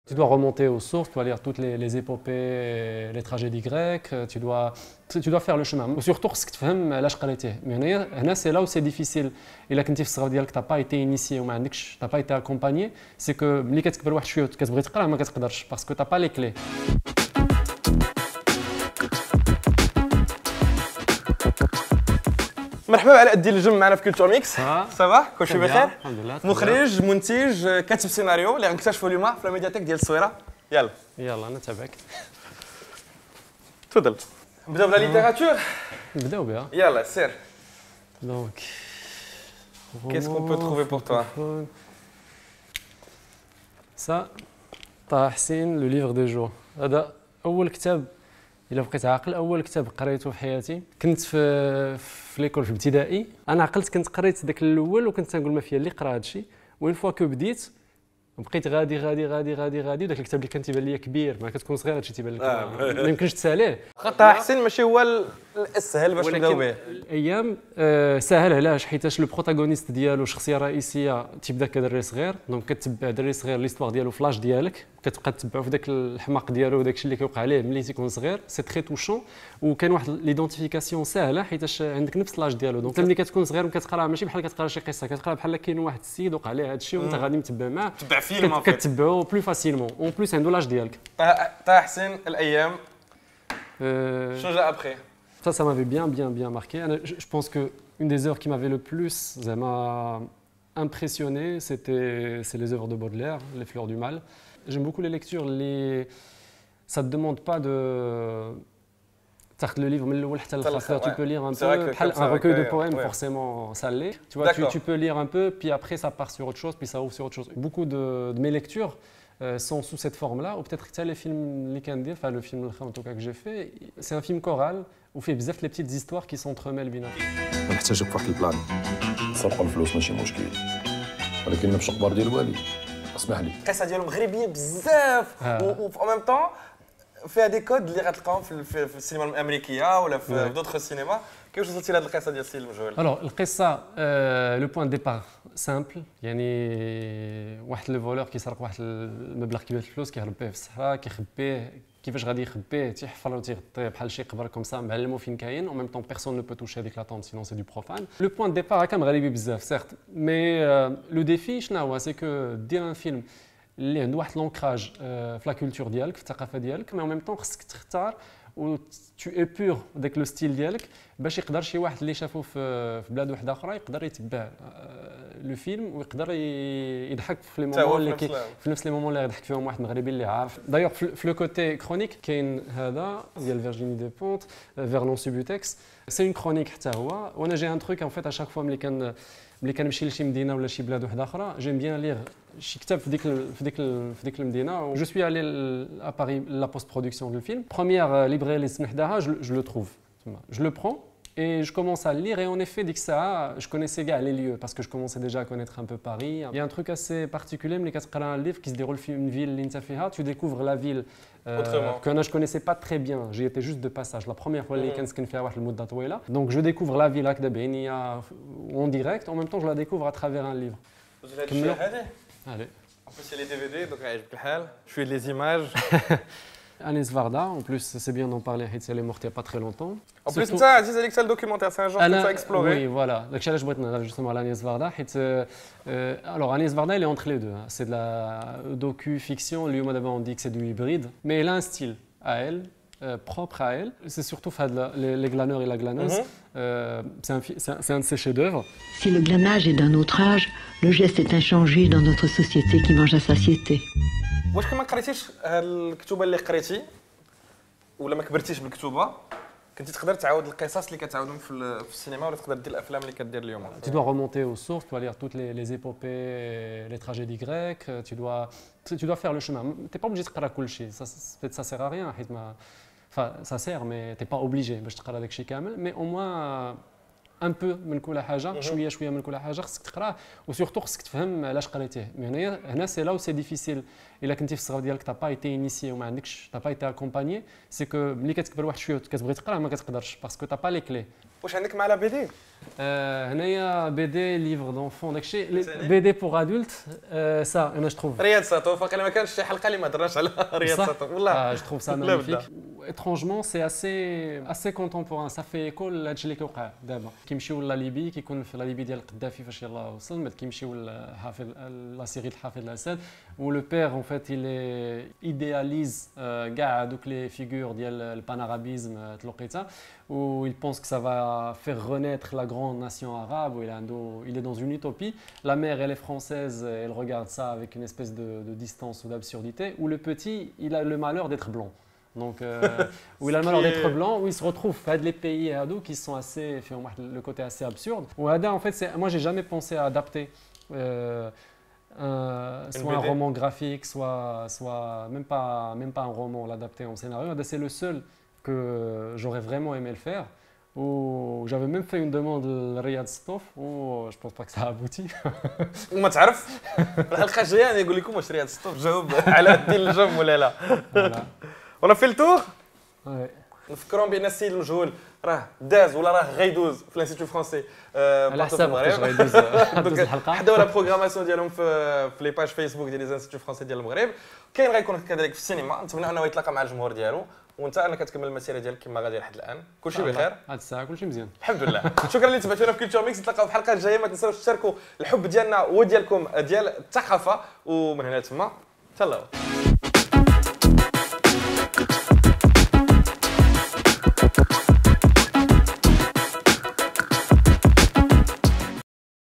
Tu dois remonter aux sources, tu dois lire toutes les épopées, les tragédies grecques, tu dois faire le chemin. Surtout, ce que tu fahmes علاش قريتيه. Mais c'est là où c'est difficile. إلا كنتي في الصغر ديالك t'as pas été initié وما عندكش t'as pas été accompagné, c'est que ملي كتكبر واحد شويه وكتبغي تقرا ما كتقدرش parce que t'as pas les clés. مرحبا علاء الدين الجم معنا في كولتور ميكس. صافا كلشي بخير؟ الحمد لله. مخرج منتج كاتب سيناريو اللي غنكتشفوا اليوم في الميدياتيك ديال الصويره. يلا انا تابعك. تفضل. نبداو بلا ليتيراتور. نبداو بها. يلا سير. Donc Qu'est-ce qu'on peut trouver pour toi? Ça, طه حسين لو ليفر دو جو. هذا اول كتاب الا بقيت عاقل اول كتاب قريته في حياتي. كنت في ليكول في الابتدائي. انا عقلت كنت قريت داك الاول وكنت تنقول ما فيها اللي قرا هذا الشيء وين فوا كو بديت بقيت غادي وداك الكتاب اللي كان تيبان ليا كبير ما كتكون صغير هادشي تيبان لك ما يمكنش تساليه. طه حسين ماشي هو الاسهل باش نبداو به. الايام ساهل علاش حيتاش لو بروتاغونيست ديالو شخصيه رئيسيه تيبدا كدري صغير دونك كتبع دري صغير ليستوار ديالو فلاش ديالك كتبقى تتبعو في داك الحماق ديالو وداك الشيء اللي كيوقع عليه ملي تيكون صغير سي تري توشون وكان واحد ليدونتيفيكاسيون ساهله حيتاش عندك نفس لاج ديالو دونك ملي كتكون صغير وكتقرا ماشي بحال كتقرا شي قصه كتقرا بحال كاين واحد السيد وقع عليه هذا الشيء وانت غادي متبع معاه تبع فيلم كتبعو بلو فاسيلمون اون بليس عنده لاج ديالك. طه حسين الايام شنو جا ابخي؟ Ça m'avait bien marqué. Je pense que une des œuvres qui m'avait le plus impressionné, c'est les œuvres de Baudelaire, Les Fleurs du Mal. J'aime beaucoup les lectures. Ça ne te demande pas de... Le livre, tu peux lire un peu, un recueil de poèmes, forcément, ça l'est. Tu vois, tu peux lire un peu, puis après ça part sur autre chose, puis ça ouvre sur autre chose. Beaucoup de mes lectures sont sous cette forme-là, ou peut-être que les films, enfin le film en tout cas que j'ai fait, c'est un film choral où fait bzaf les petites histoires qui s'entremêlent بيناتهم. نحتاجك في واحد البلان. نسرقوا الفلوس ماشي مشكل. ولكن نمشي قبر ديال الوالي. اسمح لي. القصه ديالهم مغربيه بزاف و ميم طون فيها دي كود اللي غتلقاهم في السينما الامريكيه ولا في دوطخ سينما. كيفاش وصلتي لهاد القصه ديال السيد المجهول؟ Alors القصه لو بوين ديبار سامبل يعني واحد لو فولور كيسرق واحد المبلغ كبير الفلوس كيهرب به في الصحراء كيخبيه كيفاش غادي يخبيه تيحفر وتيغطيه بحال شي قبر كوم سا معلمو فين كاين اون ميم طون بيرسون نو بو توشي هذيك لا طونط سينون سي دو بروفان. لو بوين ديبار هكا مغربي بزاف سيرت مي لو ديفي شنو هو سي كو دير ان فيلم اللي عنده واحد لونكراج في لا كولتور ديالك في الثقافه ديالك مي اون ميم طون خصك تختار و تو ايبور داك لو ستيل ديالك باش يقدر شي واحد اللي شافو في بلاد واحده اخرى يقدر يتبع لو فيلم ويقدر يضحك في لي مومون اللي في نفس لي مومون اللي يضحك فيهم واحد مغربي اللي عارف. دايوغ في لو كوتي كرونيك كاين هذا ديال فيرجيني دي بونت فيرنون سوبوتكس سي اون كرونيك حتى هو وانا جي ان تروك ان فيت اشاك فوا ملي كنمشي لشي مدينه ولا شي بلاد واحده اخرى جيم بيان ليغ شي كتاب في ديك المدينه. جو سوي allé à Paris la post-production du film. Première librairie اللي سمحتها je le trouve. Je le prends et je commence à le lire et en effet dès que ça je connaissais les lieux parce que je commençais déjà à connaître un peu Paris. Il y a un truc assez particulier ملي كتقرا un livre qui se déroule في une ville اللي انت فيها tu découvres la ville que je connaissais pas très bien. J'y étais juste de passage. La première fois اللي كنسكن فيها واحد المده طويله. Donc je découvre la ville هكذا بعينيا en direct en même temps je la découvre à travers un livre. Allez. En plus, il y a les DVD, donc je fais les images. Agnès Varda, en plus, c'est bien d'en parler, elle est morte il n'y a pas très longtemps. En plus, ça, c'est le documentaire, c'est un genre que tu as exploré. Oui, voilà. Donc, je vais justement à Agnès Varda. Alors, Agnès Varda, elle est entre les deux. C'est de la docu-fiction. Lui, on dit que c'est du hybride. Mais elle a un style à elle. Propre à elle. C'est surtout les glaneurs et la glaneuse. C'est un de ses chefs-d'œuvre. Si le glanage est d'un autre âge, le geste est inchangé dans notre société qui mange à satiété. واش كما قريتيش هاد الكتوبه اللي قريتي ولا ما كبرتيش بالكتوبه كنتي تقدر تعاود القصص اللي كتعاودهم في السينما ولا تقدر دير الافلام اللي كدير اليوم؟ Tu dois remonter aux sources, tu dois lire toutes les épopées, les tragédies grecques, tu dois faire le chemin. Tu n'es pas obligé de تقرا كل شيء, peut-être ça sert à rien حيت ما enfin ça sert mais tu n'es pas obligé باش تقرا داك الشيء كامل mais au moins ان بو من كل حاجه شويه من كل حاجه خصك تقراه وسورتو خصك تفهم علاش قريتيه. مي هنا سي لا و سي ديفيسيل الا كنتي في الصغر ديالك با ايتي انيسيي وما عندكش با ايتي اكومباني سي كو ملي كتكبر واحد شويه وكتبغي تقرا ما كتقدرش باسكو با لي كلي واش عندك مع لا بي دي؟ هنايا بي دي ليفر دونفون داكشي بي دي بور ادولت سا انا جو تروف رياض ساتوف واقيلا ما كانش شي حلقه اللي ما درناش على رياض ساتوف والله جو تروف سا ماغنيفيك étrangement c'est assez contemporain ça fait écho لهادشي اللي كيوقع دابا كيمشيو لا ليبي كيكون في لا ليبي ديال القذافي فاش يلاه وصل بعد كيمشيو لحافظ لا سيري الحافظ الاسد و لو بير en fait il idéalise كاع دوك لي فيغور ديال البانارابيزم تلقيتها où il pense que ça va faire renaître la grande nation arabe, où il est dans une utopie. La mère, elle est française, elle regarde ça avec une espèce de distance ou d'absurdité, où le petit, il a le malheur d'être blanc. Donc, où il a le malheur d'être blanc, où il se retrouve dans les pays qui sont assez, le côté assez absurde. Où en fait, moi, j'ai jamais pensé à adapter soit un roman graphique, soit même pas un roman, l'adapter en scénario. C'est le seul que j'aurais vraiment aimé le faire. Ou j'avais même fait une demande à Riyad Stov, ou je pense pas que ça a abouti. وما تعرف الحلقه الجايه انا نقول لكم واش رياض ستوف جاوب على الدين الجم ولا لا. ولا في التور نفكرهم بان السيد المجهول راه داز ولا راه غيدوز في الانستيتو فرونسي على حساب واش غيدوز الحلقه حداو لا بروغراماسيون ديالهم في لي باج فيسبوك ديال الانستيتو فرونسي ديال المغرب. كاين غيكون كذلك في السينما، نتمنى انه يتلاقى مع الجمهور ديالو، وانت انا كتكمل المسيره ديالك كما غادي لحد الان. كلشي بخير هاد الساعه كلشي مزيان الحمد لله. شكرا اللي تبعتونا في كولتور ميكس، نتلاقاو في الحلقه الجايه. ما تنساوش تشاركوا الحب ديالنا وديالكم ديال الثقافه، ومن هنا تما تهلاو.